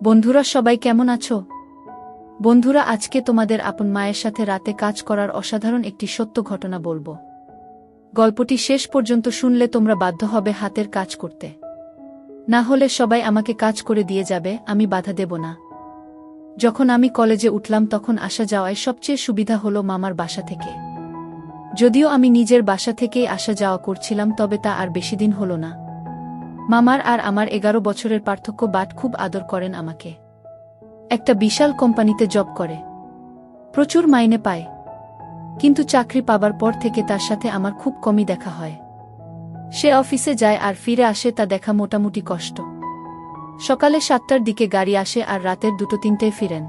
বন্ধুরা সবাই কেমন আছো? বন্ধুরা আজকে তোমাদের আপন মায়ের সাথে রাতে কাজ করার অসাধারণ একটি সত্য ঘটনা বলবো। গল্পটি শেষ পর্যন্ত শুনলে তোমরা বাধ্য হবে হাতের কাজ করতে। না হলে সবাই আমাকে কাজ করে দিয়ে যাবে, আমি বাধা দেব না। যখন আমি কলেজে উঠলাম তখন আসা যাওয়ায় সবচেয়ে সুবিধা হলো মামার বাসা থেকে। যদিও আমি নিজের বাসা থেকেই আসা যাওয়া করছিলাম, তবে তা আর বেশি দিন হলো না। মামার আর আমার 11 বছরের পার্থক্য, বাট খুব আদর করেন আমাকে। একটা বিশাল কোম্পানিতে জব করে, প্রচুর মাইনে পায়, কিন্তু চাকরি পাবার পর থেকে তার সাথে আমার খুব কমই দেখা হয়। সে অফিসে যায় আর ফিরে আসে, তা দেখা মোটামুটি কষ্ট। সকালে 7টার দিকে গাড়ি আসে আর রাতের 2-3টায় ফিরেন।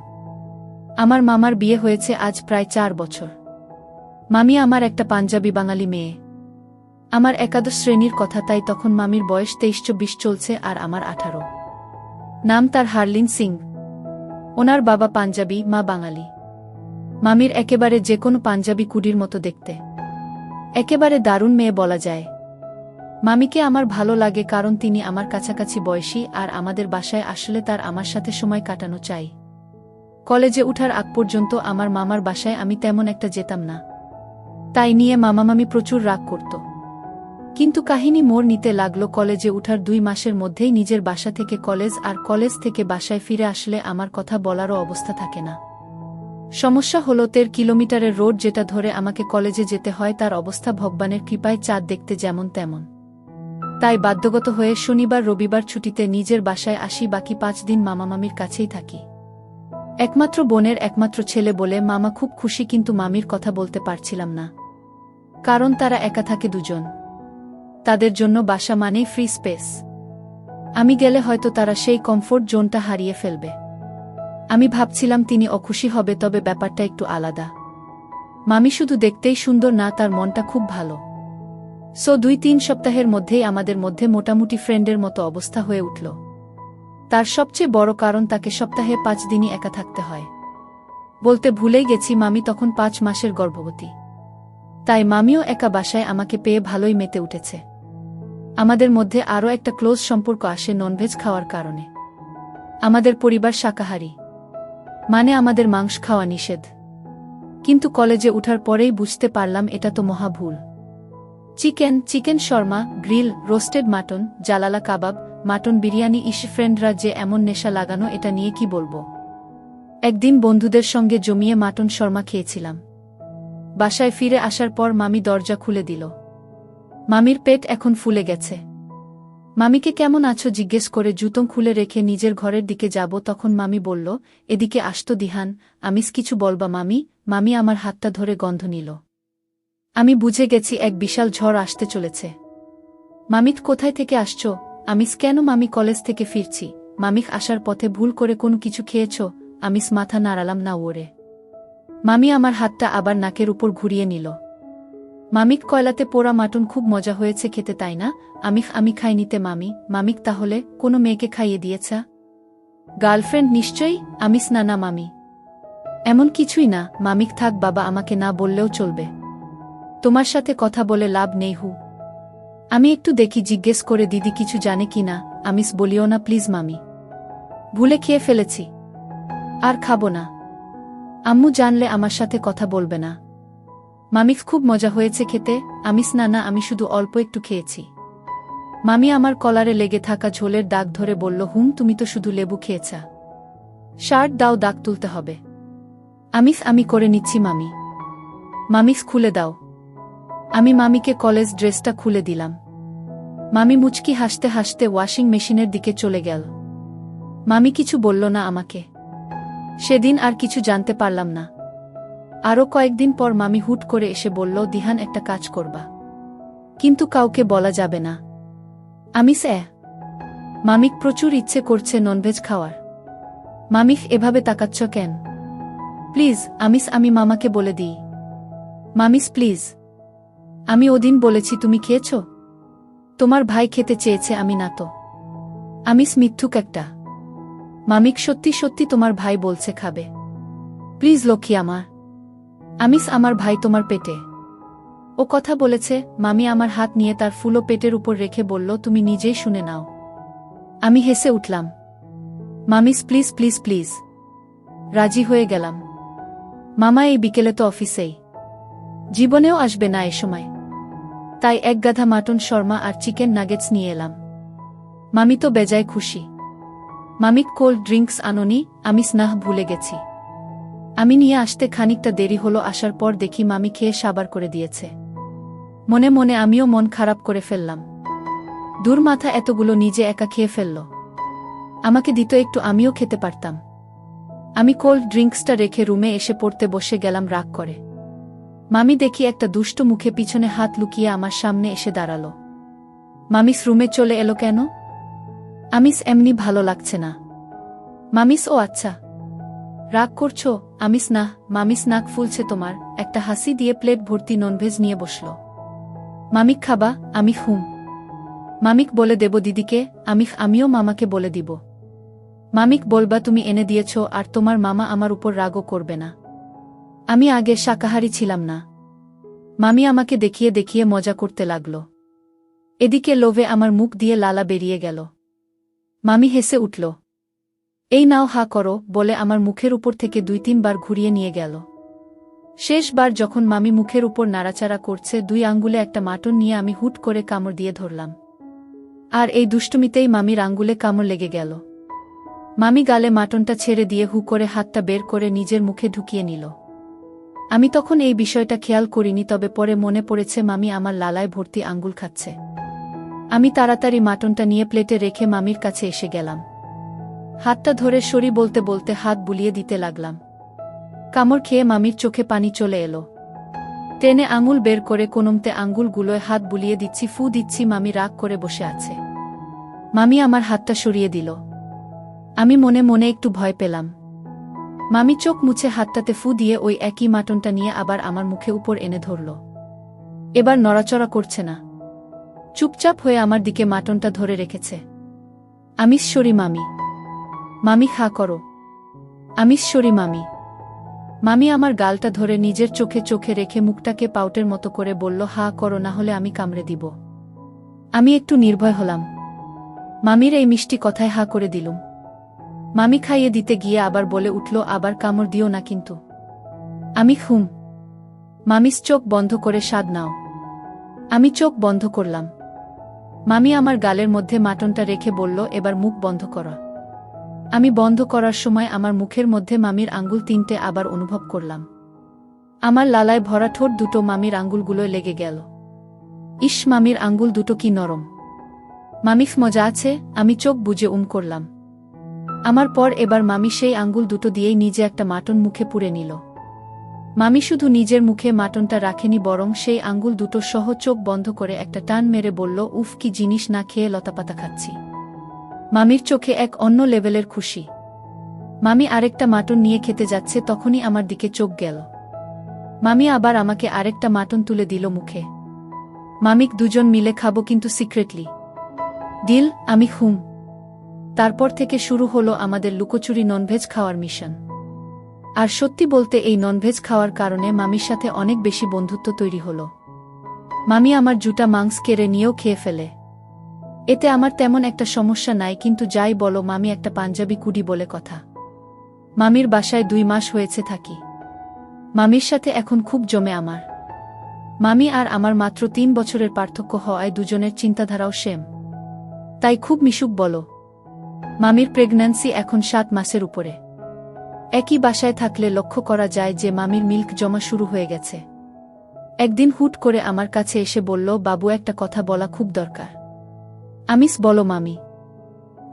আমার মামার বিয়ে হয়েছে আজ প্রায় 4 বছর। মামি আমার একটা পাঞ্জাবি বাঙালি মেয়ে। আমার একাদশ শ্রেণীর কথা, তাই তখন মামির বয়স 23-24 চলছে আর আমার 18। নাম তার হারলিন সিং। ওনার বাবা পাঞ্জাবি, মা বাঙালি। মামির একেবারে যে কোনো পাঞ্জাবি কুডির মতো দেখতে, একেবারে দারুণ মেয়ে বলা যায়। মামিকে আমার ভালো লাগে কারণ তিনি আমার কাছাকাছি বয়সী আর আমাদের বাসায় আসলে তার আমার সাথে সময় কাটানো চাই। কলেজে উঠার আগ পর্যন্ত আমার মামার বাসায় আমি তেমন একটা যেতাম না, তাই নিয়ে মামি প্রচুর রাগ করত। কিন্তু কাহিনী মোড় নিতে লাগলো কলেজে উঠার 2 মাসের মধ্যেই নিজের বাসা থেকে কলেজ, আর কলেজ থেকে বাসায় ফিরে আসলে আমার কথা বলারও অবস্থা থাকে না। সমস্যা হলো 13 কিলোমিটারের রোড যেটা ধরে আমাকে কলেজে যেতে হয়, তার অবস্থা ভগবানের কৃপায় চাঁদ দেখতে যেমন তেমন। তাই বাধ্যগত হয়ে শনিবার রবিবার ছুটিতে নিজের বাসায় আসি, বাকি 5 দিন মামির কাছেই থাকি। একমাত্র বোনের একমাত্র ছেলে বলে মামা খুব খুশি, কিন্তু মামির কথা বলতে পারছিলাম না, কারণ তারা একা থাকে 2 জন। তাদের জন্য বাসা মানেই ফ্রি স্পেস। আমি গেলে হয়তো তারা সেই কমফোর্ট জোনটা হারিয়ে ফেলবে। আমি ভাবছিলাম তিনি অখুশি হবে, তবে ব্যাপারটা একটু আলাদা। মামি শুধু দেখতেই সুন্দর না, তার মনটা খুব ভালো। 2-3 সপ্তাহের মধ্যেই আমাদের মধ্যে মোটামুটি ফ্রেন্ডের মতো অবস্থা হয়ে উঠল। তার সবচেয়ে বড় কারণ, তাকে সপ্তাহে 5 দিনই একা থাকতে হয়। বলতে ভুলেই গেছি, মামি তখন 5 মাসের গর্ভবতী। তাই মামিও একা বাসায় আমাকে পেয়ে ভালোই মেতে উঠেছে। আমাদের মধ্যে আরও একটা ক্লোজ সম্পর্ক আসে ননভেজ খাওয়ার কারণে। আমাদের পরিবার শাকাহারী, মানে আমাদের মাংস খাওয়া নিষেধ। কিন্তু কলেজে উঠার পরেই বুঝতে পারলাম এটা তো মহা ভুল। চিকেন শর্মা, গ্রিল, রোস্টেড মাটন, জালালা কাবাব, মাটন বিরিয়ানি, ফ্রেন্ডরা যে এমন নেশা লাগানো, এটা নিয়ে কি বলবো। একদিন বন্ধুদের সঙ্গে জমিয়ে মাটন শর্মা খেয়েছিলাম। বাসায় ফিরে আসার পর মামি দরজা খুলে দিল। মামির পেট এখন ফুলে গেছে। মামিকে কেমন আছো জিজ্ঞেস করে জুতো খুলে রেখে নিজের ঘরের দিকে যাব, তখন মামি বলল, এদিকে আসতো দিহান, আমিস কিছু বলবা মামি। মামি আমার হাতটা ধরে গন্ধ নিল। আমি বুঝে গেছি এক বিশাল ঝড় আসতে চলেছে। মামিত কোথায় থেকে আসছো? আমিস কেন? মামি কলেজ থেকে ফিরছি। মামিক আসার পথে ভুল করে কোনো কিছু খেয়েছ? আমিস মাথা নাড়ালাম না ওরে। মামি আমার হাতটা আবার নাকের উপর ঘুরিয়ে নিল। মামিক কয়লাতে পোড়া মাটন খুব মজা হয়েছে খেতে, তাই না? আমি খাইনিতে মামি। মামিক তাহলে কোনো মেয়েকে খাইয়ে দিয়েছা? গার্লফ্রেন্ড নিশ্চয়ই। আমিস না মামি, এমন কিছুই না। মামিক থাক বাবা, আমাকে না বললেও চলবে। তোমার সাথে কথা বলে লাভ নেই হু। আমি একটু দেখি জিজ্ঞেস করে দিদি কিছু জানে কি না। আমিস বলিও না প্লিজ মামি, ভুলে খেয়ে ফেলেছি, আর খাবো না। আম্মু জানলে আমার সাথে কথা বলবে না। মামিক খুব মজা হয়েছে খেতে। আমিস না, আমি শুধু অল্প একটু খেয়েছি। মামি আমার কলারে লেগে থাকা ঝোলের দাগ ধরে বলল, তুমি তো শুধু লেবু খেয়েছা। শার্ট দাও, দাগ তুলতে হবে। আমি করে নিচ্ছি মামি। মামিস খুলে দাও। আমি মামিকে কলেজ ড্রেসটা খুলে দিলাম। মামি মুচকি হাসতে হাসতে ওয়াশিং মেশিনের দিকে চলে গেল। মামি কিছু বলল না আমাকে। সেদিন আর কিছু জানতে পারলাম না। আরও কয়েকদিন পর মামি হুট করে এসে বলল, দিহান একটা কাজ করবা, কিন্তু কাউকে বলা যাবে না। আমিস মামিক প্রচুর ইচ্ছে করছে ননভেজ খাওয়ার। মামিক এভাবে তাকাচ্ছ কেন? প্লিজ আমিস, আমি মামাকে বলে দিই। মামিস প্লিজ। আমি ওদিন বলেছি তুমি খেয়েছ? তোমার ভাই খেতে চেয়েছে, আমি না তো। আমিস মিথ্যুক একটা। মামিক সত্যি সত্যি তোমার ভাই বলছে খাবে। প্লিজ লক্ষ্মী আমার। আমিস আমার ভাই তোমার পেটে। ও কথা বলেছে। মামি আমার হাত নিয়ে তার ফুলো পেটের উপর রেখে বলল, তুমি নিজেই শুনে নাও। আমি হেসে উঠলাম। মামিস প্লিজ প্লিজ প্লিজ। রাজি হয়ে গেলাম। মামা এই বিকেলে তো অফিসেই, জীবনেও আসবে না এ সময়। তাই এক গাধা মাটন শর্মা আর চিকেন নাগেটস নিয়ে এলাম। মামি তো বেজায় খুশি। মামিক কোল্ড ড্রিঙ্কস আনোনি? আমি স্নাহ ভুলে গেছি। আমি নিয়ে আসতে খানিকটা দেরি হলো, আসার পর দেখি মামি খেয়ে সাবার করে দিয়েছে। মনে মনে আমিও মন খারাপ করে ফেললাম। দূর মাথা, এতগুলো নিজে একা খেয়ে ফেলল। আমাকে দিত একটু, আমিও খেতে পারতাম। আমি কোল্ড ড্রিঙ্কসটা রেখে রুমে এসে পড়তে বসে গেলাম রাগ করে। মামি দেখি একটা দুষ্ট মুখে পিছনে হাত লুকিয়ে আমার সামনে এসে দাঁড়ালো। মামিস রুমে চলে এলো কেন? আমিস এমনি ভালো লাগছে না। মামিস ও আচ্ছা, রাগ করছো? আমিস না। মামিস নাক ফুলছে তোমার। একটা হাসি দিয়ে প্লেট ভর্তি ননভেজ নিয়ে বসল। মামিক খাবা? আমি হুম। মামিক বলে দেব দিদিকে? আমিও মামাকে বলে দিব। মামিক বলবা তুমি এনে দিয়েছ আর তোমার মামা আমার উপর রাগও করবে না। আমি আগে শাকাহারী ছিলাম না। মামি আমাকে দেখিয়ে দেখিয়ে মজা করতে লাগল। এদিকে লোভে আমার মুখ দিয়ে লালা বেরিয়ে গেল। মামি হেসে উঠল। এই নাও হা করো বলে আমার মুখের উপর থেকে 2-3 বার ঘুরিয়ে নিয়ে গেল। শেষবার যখন মামি মুখের উপর নাড়াচাড়া করছে, 2 আঙ্গুলে একটা মাটন নিয়ে আমি হুট করে কামড় দিয়ে ধরলাম। আর এই দুষ্টুমিতেই মামির আঙ্গুলে কামড় লেগে গেল। মামি গালে মাটনটা ছেড়ে দিয়ে হু করে হাতটা বের করে নিজের মুখে ঢুকিয়ে নিল। আমি তখন এই বিষয়টা খেয়াল করিনি, তবে পরে মনে পড়েছে মামি আমার লালায় ভর্তি আঙ্গুল খাচ্ছে। আমি তাড়াতাড়ি মাটনটা নিয়ে প্লেটে রেখে মামির কাছে এসে গেলাম। হাতটা ধরে সরি বলতে বলতে হাত বুলিয়ে দিতে লাগলাম। কামড় খেয়ে মামির চোখে পানি চলে এলো। টেনে আঙুল বের করে কোনমতে আঙ্গুলগুলোয় হাত বুলিয়ে দিচ্ছি, ফু দিচ্ছি। মামি রাগ করে বসে আছে। মামি আমার হাতটা সরিয়ে দিল। আমি মনে মনে একটু ভয় পেলাম। মামি চোখ মুছে হাতটাতে ফু দিয়ে ওই একই মাটনটা নিয়ে আবার আমার মুখে উপর এনে ধরল। এবার নড়াচড়া করছে না, চুপচাপ হয়ে আমার দিকে মাটনটা ধরে রেখেছে। আমিস সরি মামি। মামি খা করো। আমিস সরি মামি। মামি আমার গালটা ধরে নিজের চোখে চোখে রেখে মুখটাকে পাউটের মতো করে বলল, হা করো না হলে আমি কামড়ে দিব। আমি একটু নির্ভয় হলাম। মামির এই মিষ্টি কথায় হা করে দিলুম। মামি খাইয়ে দিতে গিয়ে আবার বলে উঠল, আবার কামড় দিও না কিন্তু। আমি হুম। মামিস চোখ বন্ধ করে স্বাদ নাও। আমি চোখ বন্ধ করলাম। মামি আমার গালের মধ্যে মাটনটা রেখে বলল, এবার মুখ বন্ধ করা। আমি বন্ধ করার সময় আমার মুখের মধ্যে মামির আঙ্গুল 3টে আবার অনুভব করলাম। আমার লালায় ভরা ঠোঁট দুটো মামির আঙ্গুলগুলোয় লেগে গেল। ইস, মামির আঙ্গুল দুটো কি নরম। মামিফ মজা আছে। আমি চোখ বুজে করলাম। আমার পর এবার মামি সেই আঙ্গুল দুটো দিয়েই নিজে একটা মাটন মুখে পুরে নিল। মামি শুধু নিজের মুখে মাটনটা রাখেনি, বরং সেই আঙ্গুল দুটো সহ চোখ বন্ধ করে একটা টান মেরে বলল, উফ কি জিনিস, না খেয়ে লতাপাতা খাচ্ছি। মামির চোখে এক অন্য লেভেলের খুশি। মামি আরেকটা মাটন নিয়ে খেতে যাচ্ছে, তখনই আমার দিকে চোখ গেল। মামি আবার আমাকে আরেকটা মাটন তুলে দিল মুখে। মামিক দুজন মিলে খাবো কিন্তু সিক্রেটলি। ডিল? আমি হুম। তারপর থেকে শুরু হলো আমাদের লুকোচুরি ননভেজ খাওয়ার মিশন। আর সত্যি বলতে এই ননভেজ খাওয়ার কারণে মামির সাথে অনেক বেশি বন্ধুত্ব তৈরি হলো। মামি আমার জুটা মাংস কেড়ে নিয়েও খেয়ে ফেলে। এতে আমার তেমন একটা সমস্যা নাই, কিন্তু যাই বলো মামি একটা পাঞ্জাবি কুডি বলে কথা। মামির বাসায় 2 মাস হয়েছে থাকি। মামির সাথে এখন খুব জমে আমার। মামি আর আমার মাত্র 3 বছরের পার্থক্য হওয়ায় দুজনের চিন্তাধারাও সেম, তাই খুব মিশুক বলো। মামির প্রেগন্যান্সি এখন 7 মাসের উপরে। একই বাসায় থাকলে লক্ষ্য করা যায় যে মামির মিল্ক জমা শুরু হয়ে গেছে। একদিন হুট করে আমার কাছে এসে বলল, বাবু একটা কথা বলা খুব দরকার। আমিস বলো মামি।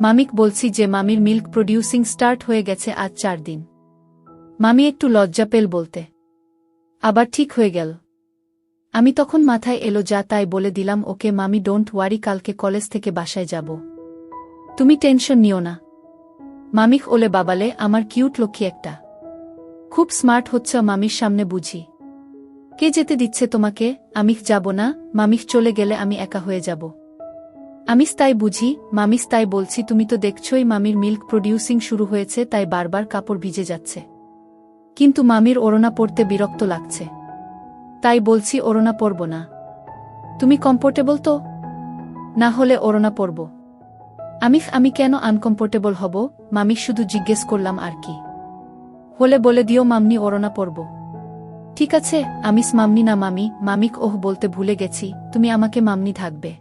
মামিক বলছি যে মামির মিল্ক প্রডিউসিং স্টার্ট হয়ে গেছে আজ 4 দিন। মামি একটু লজ্জা পেল বলতে, আবার ঠিক হয়ে গেল। আমি তখন মাথায় এলো যা তাই বলে দিলাম, ওকে মামি, ডোন্ট ওয়ারি, কালকে কলেজ থেকে বাসায় যাব, তুমি টেনশন নিও না। মামিক ওলে বাবালে, আমার কিউট লক্ষ্মী একটা। খুব স্মার্ট হচ্ছে মামির সামনে বুঝি। কে যেতে দিচ্ছে তোমাকে? আমিখ যাব না। মামিখ চলে গেলে আমি একা হয়ে যাব। আমিস তাই বুঝি। মামিস তাই বলছি, তুমি তো দেখছই মামির মিল্ক প্রডিউসিং শুরু হয়েছে, তাই বারবার কাপড় ভিজে যাচ্ছে। কিন্তু মামির ওড়না পরতে বিরক্ত লাগছে, তাই বলছি ওড়না পরব না। তুমি কমফোর্টেবল তো? না হলে ওড়না পরব। আমি কেন আনকমফোর্টেবল হব? মামি শুধু জিজ্ঞেস করলাম আর কি। হলে বলে দিও মামনি ওড়না পরব। ঠিক আছে মামনি না মামি। মামিক ওহ বলতে ভুলে গেছি, তুমি আমাকে মামনি থাকবে।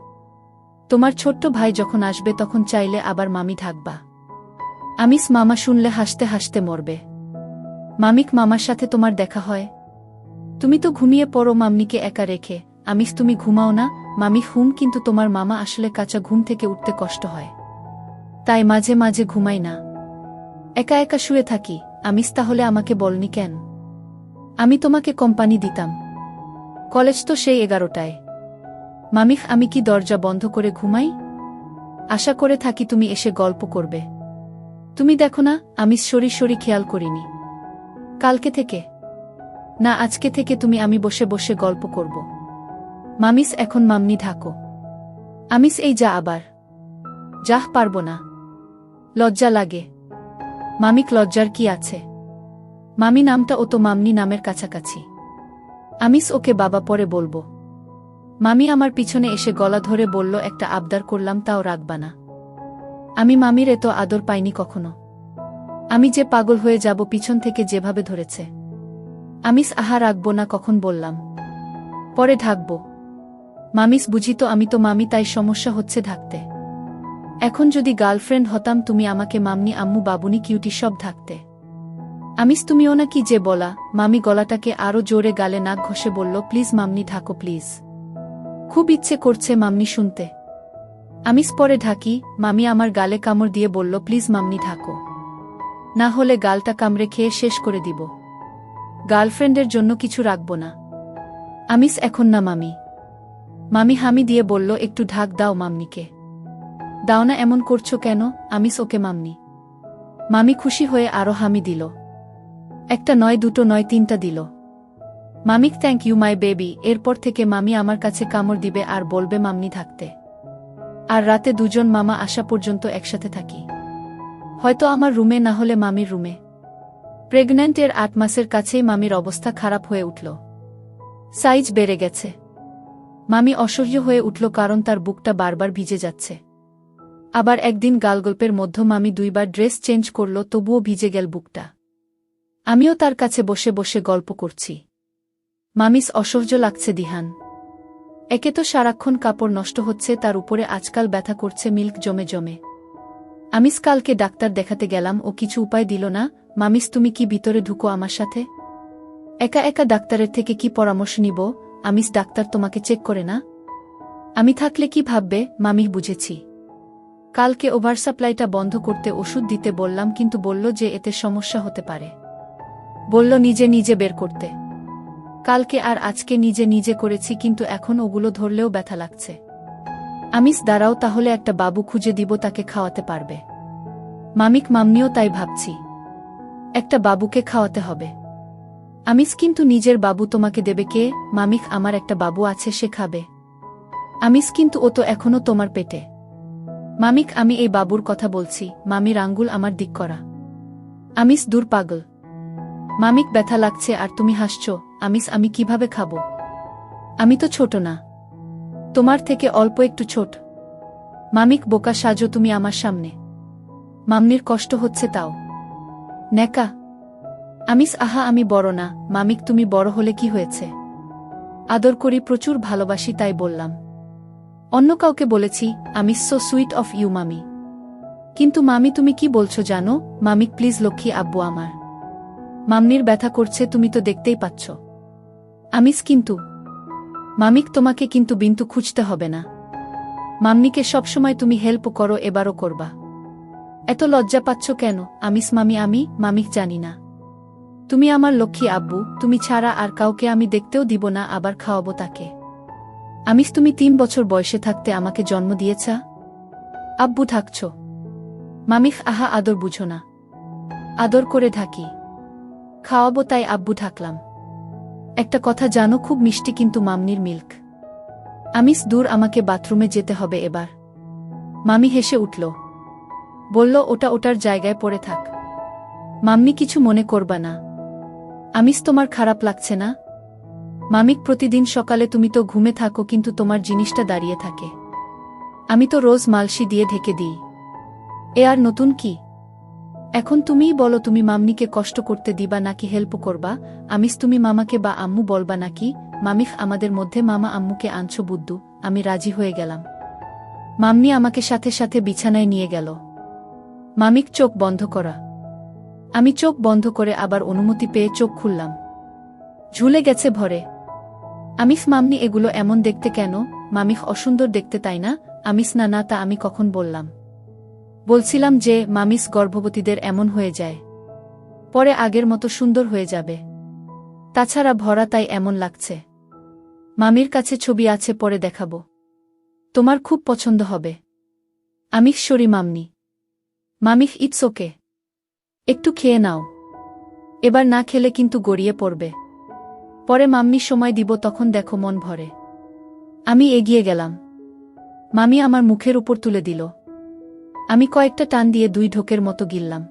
তোমার ছোট্ট ভাই যখন আসবে তখন চাইলে আবার মামি থাকবা। মামা শুনলে হাসতে হাসতে মরবে। মামার সাথে তোমার দেখা হয়? তুমি তো ঘুমিয়ে পড়ো মামনিকে একা রেখে। তুমি ঘুমাও না? কিন্তু তোমার মামা আসলে কাঁচা ঘুম থেকে উঠতে কষ্ট হয়, তাই মাঝে মাঝে ঘুমাই না, একা একা শুয়ে থাকি। তাহলে আমাকে বলনি কেন? আমি তোমাকে কোম্পানি দিতাম। কলেজ তো সেই 11টায়। আমি কি দরজা বন্ধ করে ঘুমাই? আশা করে থাকি তুমি এসে গল্প করবে। তুমি দেখো না শরীর খেয়াল করিনি। কালকে থেকে না আজকে থেকে আমি বসে বসে গল্প করব। এখন মামনি থাকো। এই যা আবার। যাহ পারবো না। লজ্জা লাগে। লজ্জার কি আছে? মামি নামটা ও তো মামনি নামের কাছাকাছি। ওকে বাবা পরে বলবো। মামি আমার পিছনে এসে গলা ধরে বলল, একটা আবদার করলাম তাও রাখবা না? মামির এত আদর পাইনি কখনো। যে পাগল হয়ে যাব পিছন থেকে যেভাবে ধরেছে। আহা রাখবো না কখন বললাম? পরে ঢাকবো। বুঝি তো আমি তো মামি, তাই সমস্যা হচ্ছে ঢাকতে। এখন যদি গার্লফ্রেন্ড হতাম তুমি আমাকে মামনি আম্মু বাবুনি কিউটি সব ঢাকতে। তুমিও না কি যে বলা। মামি গলাটাকে আরো জোরে গালে নাক ঘষে বলল, প্লিজ মামনি ঢাকো প্লিজ। খুব ইচ্ছে করছে মামনি শুনতে। পরে ঢাকি। মামি আমার গালে কামড় দিয়ে বলল, প্লিজ মামনি ঢাকো, না হলে গালটা কামড়ে খেয়ে শেষ করে দিব। গার্লফ্রেন্ডের জন্য কিছু রাখবো না। এখন না মামি হামি দিয়ে বলল, একটু ঢাক দাও মামনিকে। দাও না এমন করছো কেন? ওকে মামনি। মামি খুশি হয়ে আরো হামি দিল। একটা নয়, দুটো নয়, তিনটা দিল। Thank you my baby. এরপর থেকে মামি আমার কাছে কামড় দিবে আর বলবে মামনি থাকতে। আর রাতে দুজন মামা আসা পর্যন্ত একসাথে থাকি। হয়তো আমার রুমে, না হলে মামির রুমে। প্রেগন্যান্ট এর 8 মাসের কাছেই মামির অবস্থা খারাপ হয়ে উঠল। সাইজ বেড়ে গেছে। মামি অসহ্য হয়ে উঠল, কারণ তার বুকটা বারবার ভিজে যাচ্ছে। আবার একদিন গালগল্পের মধ্যে মামি 2বার ড্রেস চেঞ্জ করল, তবুও ভিজে গেল বুকটা। আমিও তার কাছে বসে বসে গল্প করছি। অসহ্য লাগছে দিহান। একে তো সারাক্ষণ কাপড় নষ্ট হচ্ছে, তার উপরে আজকাল ব্যথা করছে মিল্ক জমে জমে। কালকে ডাক্তার দেখাতে গেলাম, ও কিছু উপায় দিল না। তুমি কি ভিতরে ঢুকো আমার সাথে? একা একা ডাক্তারের থেকে কি পরামর্শ নিব? ডাক্তার তোমাকে চেক করে না? আমি থাকলে কি ভাববে? বুঝেছি। কালকে ওভারসাপ্লাইটা বন্ধ করতে ওষুধ দিতে বললাম, কিন্তু বলল যে এতে সমস্যা হতে পারে। বলল নিজে নিজে বের করতে। কালকে আর আজকে নিজে নিজে করেছি, কিন্তু এখন ওগুলো ধরলেও ব্যথা লাগছে। দাঁড়াও, তাহলে একটা বাবু খুঁজে দিব, তাকে খাওয়াতে পারবে। মামনিও তাই ভাবছি। একটা বাবুকে খাওয়াতে হবে। কিন্তু নিজের বাবু তোমাকে দেবে কে? আমার একটা বাবু আছে, সে খাবে। কিন্তু ও তো এখনো তোমার পেটে। আমি এই বাবুর কথা বলছি। মামির আঙ্গুল আমার দিক করা। দূর পাগল। ব্যথা লাগছে আর তুমি হাসছো। আমি কিভাবে খাবো? আমি তো ছোট না, তোমার থেকে অল্প একটু ছোট। বোকা সাজো তুমি আমার সামনে। মামনির কষ্ট হচ্ছে তাও। নেকা। আহা আমি বড় না। তুমি বড় হলে কি হয়েছে? আদর করি, প্রচুর ভালোবাসি, তাই বললাম। অন্য কাউকে বলেছি সো সুইট অফ ইউ মামি। কিন্তু তুমি কি বলছো জানো? প্লিজ লক্ষ্মী আব্বু আমার। মামনির ব্যথা করছে, তুমি তো দেখতেই পাচ্ছ। কিন্তু তোমাকে কিন্তু বিন্তু খুঁজতে হবে না। মামনিকে সবসময় তুমি হেল্প করো, এবারও করবা। এত লজ্জা পাচ্ছ কেন? আমি জানি না। তুমি আমার লক্ষ্মী আব্বু, তুমি ছাড়া আর কাউকে আমি দেখতেও দিব না, আবার খাওয়াবো তাকে। তুমি 3 বছর বয়সে থাকতে আমাকে জন্ম দিয়েছা। আব্বু থাকছ। আহা আদর বুঝো না। আদর করে ঢাকি, খাওয়াবো, তাই আব্বু ঢাকলাম। একটা কথা জানো, খুব মিষ্টি কিন্তু মামনির মিল্ক। দূর, আমাকে বাথরুমে যেতে হবে এবার। মামি হেসে উঠল, বলল, ওটা ওটার জায়গায় পড়ে থাক। মাম্মি কিছু মনে করবা না। তোমার খারাপ লাগছে না? প্রতিদিন সকালে তুমি তো ঘুমে থাকো, কিন্তু তোমার জিনিসটা দাঁড়িয়ে থাকে। আমি তো রোজ মালসি দিয়ে ঢেকে দিই। এ আর নতুন কি? এখন তুমিই বলো, তুমি মামনিকে কষ্ট করতে দিবা নাকি হেল্প করবা? আমিস তুমি মামাকে বা আম্মু বলবা নাকি? মামিখ আমাদের মধ্যে মামা আম্মুকে আনছো বুদ্ধু। আমি রাজি হয়ে গেলাম। মামনি আমাকে সাথে সাথে বিছানায় নিয়ে গেল। মামিক চোখ বন্ধ করা। আমি চোখ বন্ধ করে আবার অনুমতি পেয়ে চোখ খুললাম। ঝুলে গেছে ভরে। আমিস মামনি এগুলো এমন দেখতে কেন? মামিখ অসুন্দর দেখতে, তাই না? আমিস না না, তা আমি কখন বললাম? বলছিলাম যে মামিস গর্ভবতীদের এমন হয়ে যায়, পরে আগের মতো সুন্দর হয়ে যাবে। তাছাড়া ভরা, তাই এমন লাগছে। মামির কাছে ছবি আছে, পরে দেখাবো। তোমার খুব পছন্দ হবে। আমিখ সরি মামনি। মামিখ ইটস ওকে। একটু খেয়ে নাও। এবার না খেলে কিন্তু গড়িয়ে পড়বে। পরে মাম্মি সময় দিব, তখন দেখো মন ভরে। আমি এগিয়ে গেলাম। মামি আমার মুখের উপর তুলে দিল। আমি কয়েকটা টান দিয়ে 2 ঢোকের মতো গিললাম।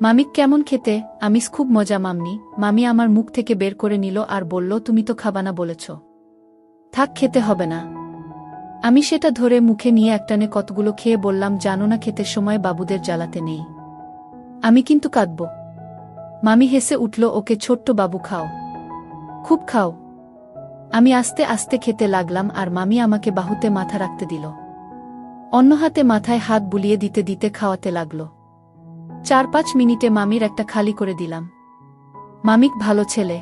মামিক কেমন খেতে? আমিস খুব মজা মামনি। মামি আমার মুখ থেকে বের করে নিল আর বলল, তুমি তো খাবানা বলেছ। থাক, খেতে হবে না। আমি সেটা ধরে মুখে নিয়ে একটানে কতগুলো খেয়ে বললাম, জানো না খেতে সময় বাবুদের জ্বালাতে নেই। আমি কিন্তু কাঁদব। মামি হেসে উঠল, ওকে ছোট্ট বাবু, খাও, খুব খাও। আমি আস্তে আস্তে খেতে লাগলাম আর মামি আমাকে বাহুতে মাথা রাখতে দিল। অন্য হাতে মাথায় হাত বুলিয়ে দিতে দিতে খাওয়াতে লাগল। 4-5 মিনিটে মামির একটা খালি করে দিলাম। মামিক ভালো ছেলে,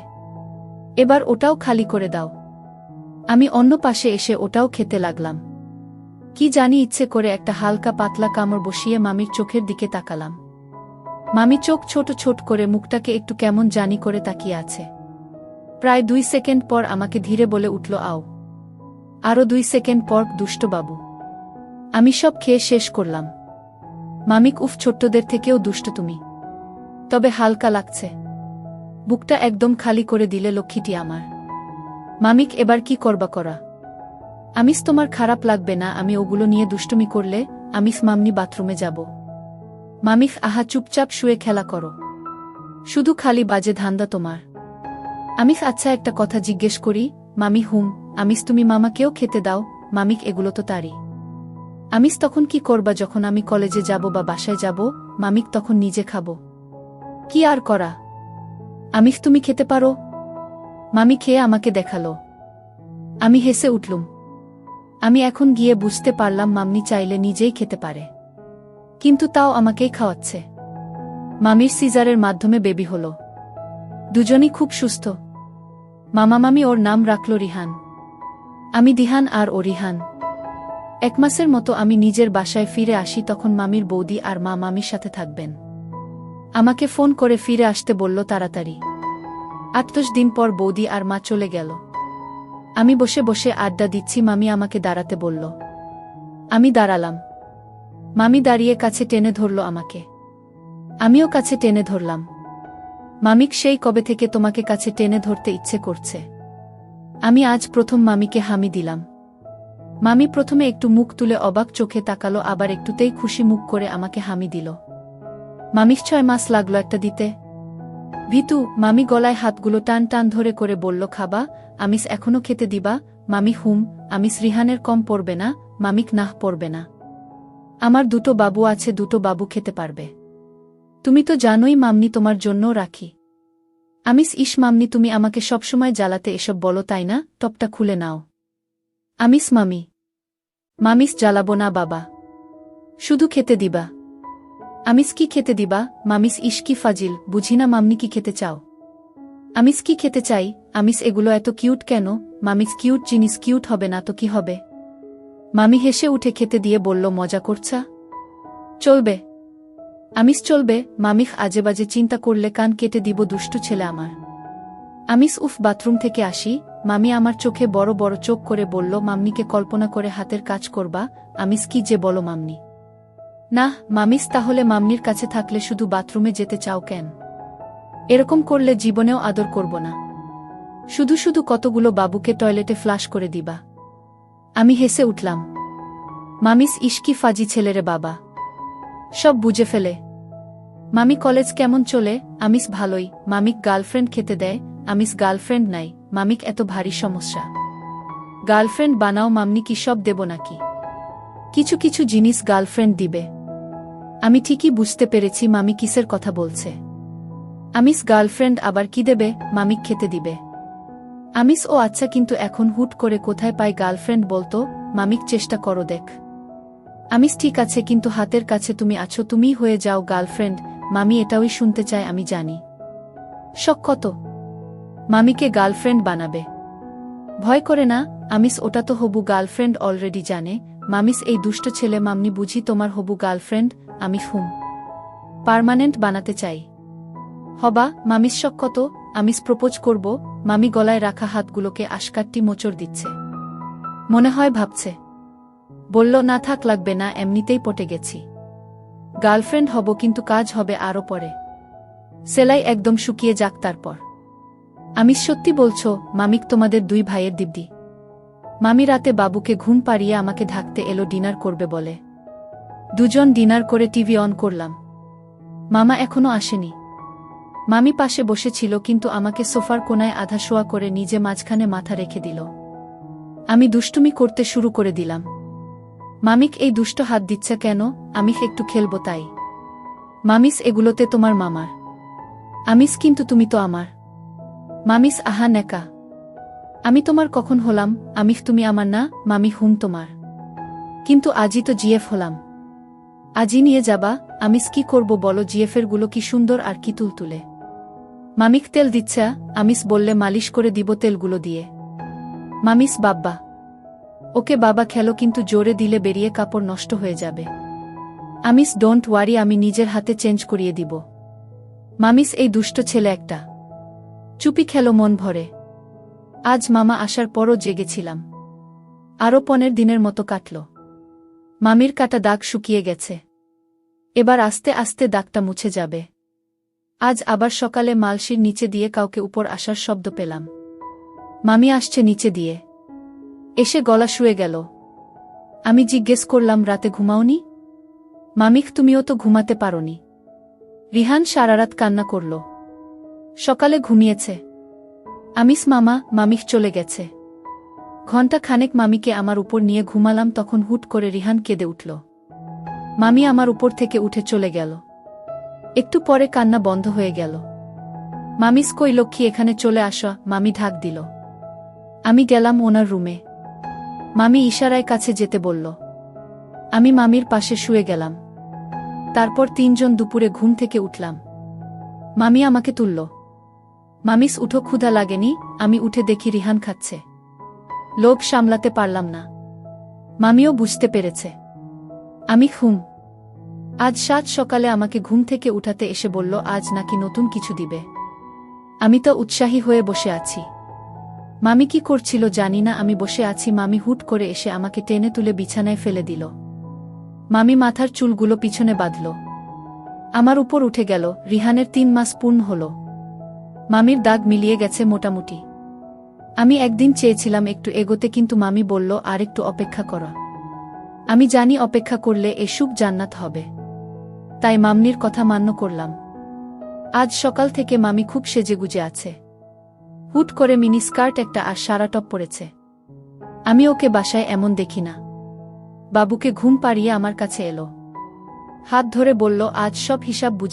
এবার ওটাও খালি করে দাও। আমি অন্য পাশে এসে ওটাও খেতে লাগলাম। কি জানি ইচ্ছে করে একটা হালকা পাতলা কামড় বসিয়ে মামির চোখের দিকে তাকালাম। মামি চোখ ছোট ছোট করে মুখটাকে একটু কেমন জানি করে তাকিয়ে আছে। প্রায় 2 সেকেন্ড পর আমাকে ধীরে বলে উঠল, আও। আরও 2 সেকেন্ড পর, দুষ্ট বাবু। আমি সব খেয়ে শেষ করলাম। মামিক, উফ, ছোট্টদের থেকেও দুষ্ট তুমি। তবে হালকা লাগছে। বুকটা একদম খালি করে দিলে লক্ষ্মীটি আমার। মামিক, এবার কি করবা করা। আমিস তোমার খারাপ লাগবে না আমি ওগুলো নিয়ে দুষ্টুমি করলে? আমিস মামনি বাথরুমে যাব। মামিক, আহা, চুপচাপ শুয়ে খেলা করো। শুধু খালি বাজে ধান্দা তোমার। আমিস, আচ্ছা একটা কথা জিজ্ঞেস করি? মামি, হুম। আমিস, তুমি মামাকেও খেতে দাও? মামিক, এগুলো তো তারই। আমিস, তখন কি করবা যখন আমি কলেজে যাব বা বাসায় যাব? মামিক, তখন নিজে খাবো। কি আর করা। আমিস, তুমি খেতে পারো? মামি খেয়ে আমাকে দেখালো। আমি হেসে উঠলুম। আমি এখন গিয়ে বুঝতে পারলাম মাম্মি চাইলে নিজেই খেতে পারে, কিন্তু তাও আমাকেই খাওয়াচ্ছে। মামির সিজারের মাধ্যমে বেবি হলো। দুজনই খুব সুস্থ। মামি ওর নাম রাখল রিহান। আমি দিহান আর ও রিহান। 1 মাসের মতো আমি নিজের বাসায় ফিরে আসি, তখন মামির বৌদি আর মা মামির সাথে থাকবেন। আমাকে ফোন করে ফিরে আসতে বলল তাড়াতাড়ি। 8-10 দিন পর বৌদি আর মা চলে গেল। আমি বসে বসে আড্ডা দিচ্ছি, মামি আমাকে দাঁড়াতে বলল। আমি দাঁড়ালাম। মামি দাঁড়িয়ে কাছে টেনে ধরল আমাকে। আমিও কাছে টেনে ধরলাম। মামিক, সেই কবে থেকে তোমাকে কাছে টেনে ধরতে ইচ্ছে করছে? আমি আজ প্রথম মামিকে হামি দিলাম। মামি প্রথমে একটু মুখ তুলে অবাক চোখে তাকালো, আবার একটুতেই খুশি মুখ করে আমাকে হামি দিল। মামিক 6 মাস লাগলো একটা দিতে। ভিতু। মামি গলায় হাতগুলো টান টান ধরে করে বলল, খাবা? আমিস, এখনো খেতে দিবা? মামি, হুম। আমিস, রিহানের কম পড়বে না? মামিক, নাহ, পড়বে না। আমার 2টো বাবু আছে, 2টো বাবু খেতে পারবে। তুমি তো জানোই মামনি তোমার জন্যও রাখি। আমিস, ইস মামনি, তুমি আমাকে সবসময় জ্বালাতে এসব বলো তাই না? টপটা খুলে নাও। আমিস, মামি। মামিস, জ্বালাবো না বাবা, শুধু খেতে দিবা। আমিস, কি খেতে দিবা? মামিস, ইস কি ফাজিল, বুঝি না মামনি কি খেতে চাও। আমিস, কি খেতে চাই? আমিস, এগুলো এত কিউট কেন? মামিস, কিউট জিনিস কিউট হবে না তো কি হবে? মামি হেসে উঠে খেতে দিয়ে বলল, মজা করছা? চলবে। আমিস, চলবে। মামিখ, আজেবাজে চিন্তা করলে কান কেটে দিব, দুষ্টু ছেলে আমার। আমিস, উফ, বাথরুম থেকে আসি। মামি আমার চোখে বড় বড় চোখ করে বলল, মামনিকে কল্পনা করে হাতের কাজ করবা? আমিস, কি যে বলো মামনি। না মামিস, তাহলে মামনির কাছে থাকলে শুধু বাথরুমে যেতে চাও কেন? এরকম করলে জীবনেও আদর করব না। শুধু শুধু কতগুলো বাবুকে টয়লেটে ফ্লাশ করে দিবা। আমি হেসে উঠলাম। মামিস, ইস কি ফাজি ছেলেরে বাবা, সব বুঝে ফেলে। মামি, কলেজ কেমন চলে? আমিস, ভালোই। মামিক গার্লফ্রেন্ড খেতে দেয়? আমিস, গার্লফ্রেন্ড নাই। মামিক, এত ভারী সমস্যা। গার্লফ্রেন্ড বানাও। মামনি কি সব দেব নাকি? কিছু কিছু জিনিস গার্লফ্রেন্ড দিবে। আমি ঠিকই বুঝতে পেরেছি মামি কিসের কথা বলছে। আমিস গার্লফ্রেন্ড আবার কি দেবে, মামিক খেতে দিবে। আমিস ও আচ্ছা, কিন্তু এখন হুট করে কোথায় পাই গার্লফ্রেন্ড বলতো? মামিক চেষ্টা করো দেখ। আমিস ঠিক আছে, কিন্তু হাতের কাছে তুমি আছো, তুমিই হয়ে যাও গার্লফ্রেন্ড। মামি এটাই শুনতে চায়, আমি জানি। শখ কত মামিকে গার্লফ্রেন্ড বানাবে। ভয় করে না আমিস, ওটা তো হবু গার্লফ্রেন্ড অলরেডি জানে। মামিস এই দুষ্ট ছেলে, মামনি বুঝি তোমার হবু গার্লফ্রেন্ড? আমি হুম, পার্মানেন্ট বানাতে চাই। হবা মামিস শখ কত? আমিস প্রপোজ করব। মামি গলায় রাখা হাতগুলোকে আশকাট্টি মোচড় দিচ্ছে। মনে হয় ভাবছে। বলল, না থাক, লাগবে না, এমনিতেই পটে গেছি। গার্লফ্রেন্ড হব, কিন্তু কাজ হবে আরও পরে। সেলাই একদম শুকিয়ে যাক তারপর। আমিস সত্যি বলছো? মামিক তোমাদের দুই ভাইয়ের দিব্যি। মামি রাতে বাবুকে ঘুম পাড়িয়ে আমাকে ঢাকতে এলো ডিনার করবে বলে। দুজন ডিনার করে টিভি অন করলাম। মামা এখনো আসেনি। মামি পাশে বসেছিল, কিন্তু আমাকে সোফার কোনায় আধা শোয়া করে নিজে মাঝখানে মাথা রেখে দিল। আমি দুষ্টুমি করতে শুরু করে দিলাম। মামিক এই দুষ্ট হাত দিচ্ছে কেন? আমি একটু খেলবো তাই। মামিস এগুলোতে তোমার মামার। আমিস কিন্তু তুমি তো আমার। মামিস আহা নেকা। আমি তোমার কখন হলাম? আমিস তুমি আমার না। মামি হুম তোমার। কিন্তু আজই তো জিএফ হলাম। আজই নিয়ে যাবা? আমিস কি করব বলো? জিএফের গুলো কি সুন্দর আর কি তুলতুলে। মামিক তেল দিচ্ছা? আমিস বললে মালিশ করে দিব তেলগুলো দিয়ে। মামিস বাব্বা। ওকে বাবা খেলো, কিন্তু জোরে দিলে বেরিয়ে কাপড় নষ্ট হয়ে যাবে। আমিস ডোন্ট ওয়ারি, আমি নিজের হাতে চেঞ্জ করিয়ে দিব। মামিস এই দুষ্ট ছেলে একটা। চুপি খেলো মন ভরে। আজ মামা আসার পরও জেগেছিলাম। আরও 15 দিনের মতো কাটল। মামির কাটা দাগ শুকিয়ে গেছে। এবার আস্তে আস্তে দাগটা মুছে যাবে। আজ আবার সকালে মালসির নিচে দিয়ে কাউকে উপর আসার শব্দ পেলাম। মামি আসছে নিচে দিয়ে। এসে গলা শুয়ে গেল। আমি জিজ্ঞেস করলাম, রাতে ঘুমাওনি? মামিক তুমিও তো ঘুমাতে পারোনি। রিহান সারারাত কান্না করল। সকালে ঘুমিয়েছে। আমিস মামা, মামিক চলে গেছে। ঘণ্টা খানেক মামিকে আমার উপর নিয়ে ঘুমালাম, তখন হুট করে রিহান কেঁদে উঠল। মামি আমার উপর থেকে উঠে চলে গেল। একটু পরে কান্না বন্ধ হয়ে গেল। মামিস কই লক্ষ্মী, এখানে চলে আসা। মামি ঢাক দিল। আমি গেলাম ওনার রুমে। মামি ইশারায় কাছে যেতে বলল। আমি মামির পাশে শুয়ে গেলাম। তারপর 3 জন দুপুরে ঘুম থেকে উঠলাম। মামি আমাকে তুলল। মামিস উঠো, ক্ষুধা লাগেনি? আমি উঠে দেখি রিহান খাচ্ছে। লোভ সামলাতে পারলাম না। মামিও বুঝতে পেরেছে। আমি হুম। আজ 7 সকালে আমাকে ঘুম থেকে উঠাতে এসে বলল আজ নাকি নতুন কিছু দিবে। আমি তো উৎসাহী হয়ে বসে আছি। মামি কি করছিল জানি না, আমি বসে আছি, মামি হুট করে এসে আমাকে টেনে তুলে বিছানায় ফেলে দিল। মামি মাথার চুলগুলো পিছনে বাঁধল। আমার উপর উঠে গেল। রিহানের 3 মাস পূর্ণ হল। মামির দাগ মিলিয়ে গেছে মোটামুটি। আমি একদিন চেয়েছিলাম একটু এগোতে, কিন্তু মামি বলল আর একটু অপেক্ষা করা। আমি জানি অপেক্ষা করলে এ সুখ জান্নাত হবে। তাই মামনির কথা মান্য করলাম। আজ সকাল থেকে মামি খুব সেজেগুজে আছে। হুট করে মিনি স্কার্ট একটা আর সারা টপ পরেছে। আমি ওকে বাসায় এমন দেখি না। বাবুকে ঘুম পাড়িয়ে আমার কাছে এলো। হাত ধরে বলল আজ সব হিসাব বুঝি